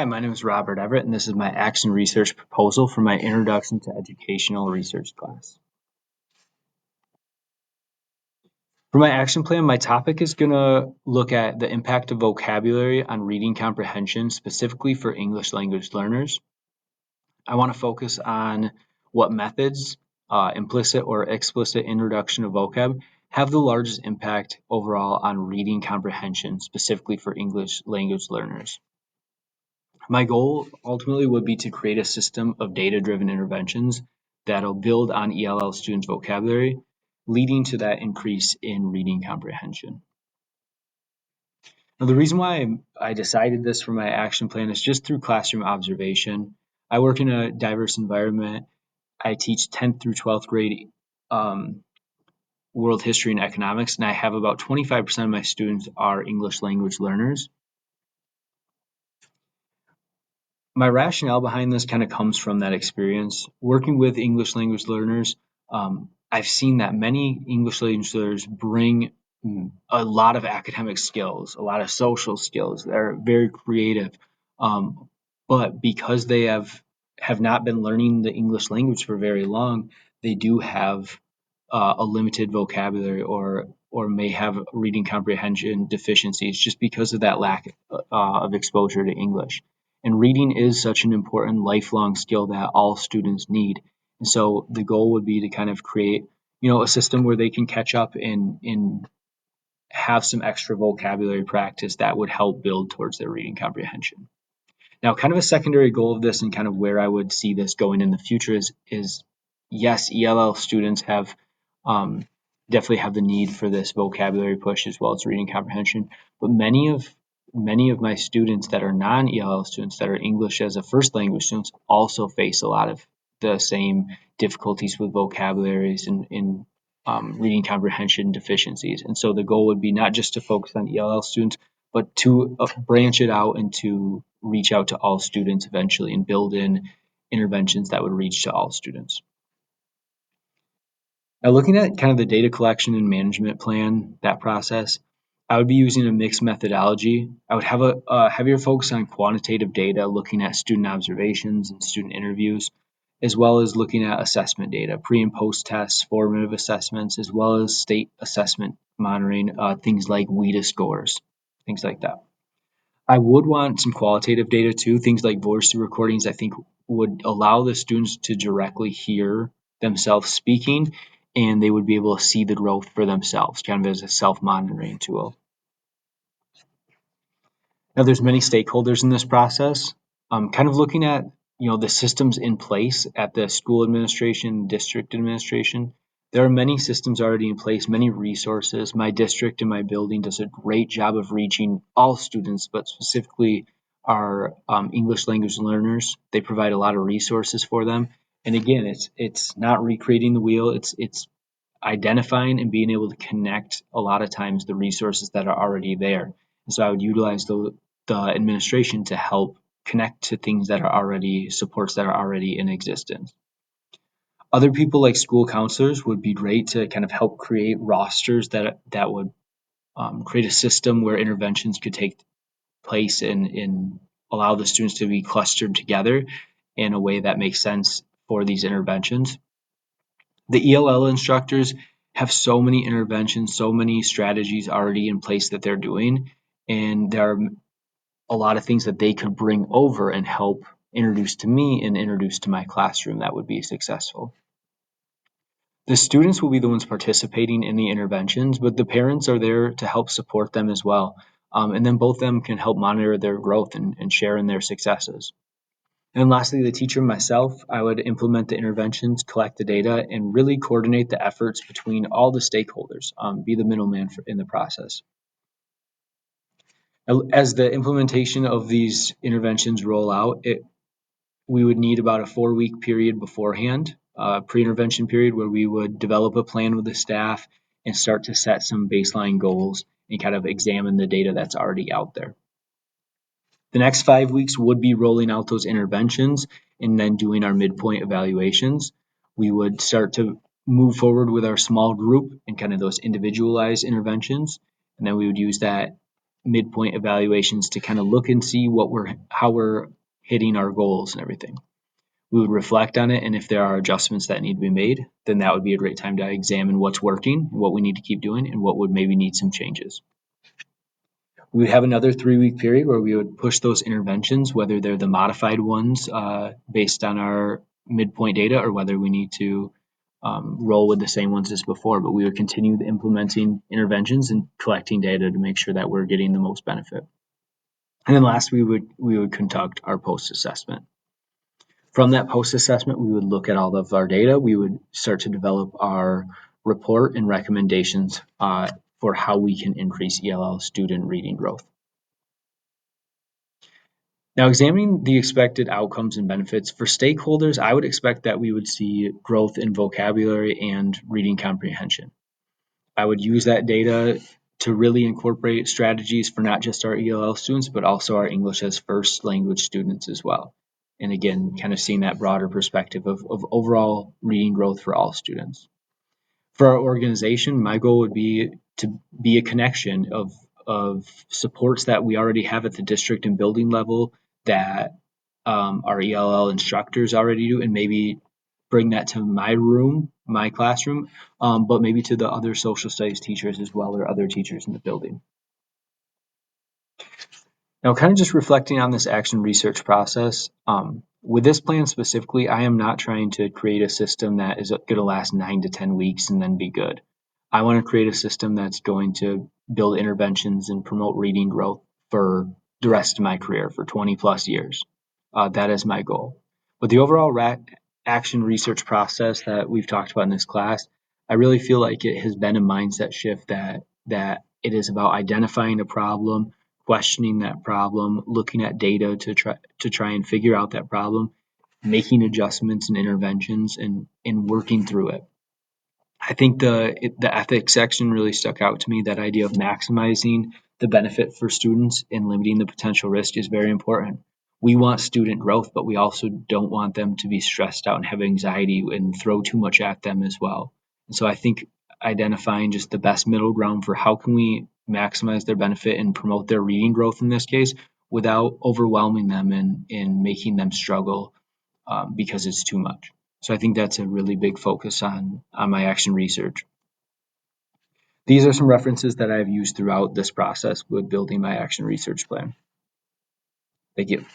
Hi, my name is Robert Everett, and this is my action research proposal for my Introduction to Educational Research class. For my action plan, my topic is going to look at the impact of vocabulary on reading comprehension, specifically for English language learners. I want to focus on what methods, implicit or explicit introduction of vocab, have the largest impact overall on reading comprehension, specifically for English language learners. My goal ultimately would be to create a system of data-driven interventions that'll build on ELL students' vocabulary, leading to that increase in reading comprehension. Now, the reason why I decided this for my action plan is just through classroom observation. I work in a diverse environment. I teach 10th through 12th grade world history and economics, and I have about 25% of my students are English language learners. My rationale behind this kind of comes from that experience. Working with English language learners, I've seen that many English language learners bring a lot of academic skills, a lot of social skills. They're very creative. But because they have not been learning the English language for very long, they do have a limited vocabulary or may have reading comprehension deficiencies just because of that lack of exposure to English. And reading is such an important lifelong skill that all students need. And so the goal would be to kind of create, a system where they can catch up and have some extra vocabulary practice that would help build towards their reading comprehension. Now, kind of a secondary goal of this and kind of where I would see this going in the future is yes, ELL students have definitely have the need for this vocabulary push as well as reading comprehension, but many of my students that are non-ELL students that are English as a first language students also face a lot of the same difficulties with vocabularies and in reading comprehension deficiencies. And so the goal would be not just to focus on ELL students, but to branch it out and to reach out to all students eventually and build in interventions that would reach to all students. Now, looking at kind of the data collection and management plan, that process, I would be using a mixed methodology. I would have a heavier focus on quantitative data, looking at student observations and student interviews, as well as looking at assessment data, pre and post tests, formative assessments, as well as state assessment monitoring, things like WIDA scores, things like that. I would want some qualitative data too, things like voice recordings, I think would allow the students to directly hear themselves speaking, and they would be able to see the growth for themselves, kind of as a self-monitoring tool. Now, there's many stakeholders in this process. Kind of looking at the systems in place at the school administration, district administration. There are many systems already in place, many resources. My district and my building does a great job of reaching all students, but specifically our English language learners. They provide a lot of resources for them. And again, it's not recreating the wheel. It's identifying and being able to connect a lot of times the resources that are already there. And so I would utilize the administration to help connect to things that are already supports that are already in existence. Other people like school counselors would be great to kind of help create rosters that would create a system where interventions could take place and allow the students to be clustered together in a way that makes sense for these interventions. The ELL instructors have so many interventions, so many strategies already in place that they're doing, and there are a lot of things that they could bring over and help introduce to me and introduce to my classroom that would be successful. The students will be the ones participating in the interventions, but the parents are there to help support them as well. And then both of them can help monitor their growth and share in their successes. And lastly, the teacher and myself, I would implement the interventions, collect the data, and really coordinate the efforts between all the stakeholders, be the middleman in the process. As the implementation of these interventions roll out, we would need about a 4-week period beforehand, pre-intervention period, where we would develop a plan with the staff and start to set some baseline goals and kind of examine the data that's already out there. The next 5 weeks would be rolling out those interventions and then doing our midpoint evaluations. We would start to move forward with our small group and kind of those individualized interventions. And then we would use that midpoint evaluations to kind of look and see how we're hitting our goals and everything. We would reflect on it, and if there are adjustments that need to be made, then that would be a great time to examine what's working, what we need to keep doing, and what would maybe need some changes. We would have another 3-week period where we would push those interventions, whether they're the modified ones based on our midpoint data or whether we need to roll with the same ones as before. But we would continue implementing interventions and collecting data to make sure that we're getting the most benefit. And then last, we would conduct our post-assessment. From that post-assessment, we would look at all of our data. We would start to develop our report and recommendations for how we can increase ELL student reading growth. Now, examining the expected outcomes and benefits for stakeholders, I would expect that we would see growth in vocabulary and reading comprehension. I would use that data to really incorporate strategies for not just our ELL students, but also our English as first language students as well. And again, kind of seeing that broader perspective of overall reading growth for all students. For our organization, my goal would be to be a connection of supports that we already have at the district and building level that our ELL instructors already do, and maybe bring that to my classroom, but maybe to the other social studies teachers as well, or other teachers in the building. Now, kind of just reflecting on this action research process, with this plan specifically, I am not trying to create a system that is going to last 9 to 10 weeks and then be good. I want to create a system that's going to build interventions and promote reading growth for the rest of my career, for 20 plus years. That is my goal. But the overall action research process that we've talked about in this class, I really feel like it has been a mindset shift that it is about identifying a problem, questioning that problem, looking at data to try and figure out that problem, making adjustments and interventions, and working through it. I think the ethics section really stuck out to me. That idea of maximizing the benefit for students and limiting the potential risk is very important. We want student growth, but we also don't want them to be stressed out and have anxiety and throw too much at them as well. And so I think identifying just the best middle ground for how can we maximize their benefit and promote their reading growth in this case without overwhelming them and making them struggle because it's too much. So I think that's a really big focus on my action research. These are some references that I've used throughout this process with building my action research plan. Thank you.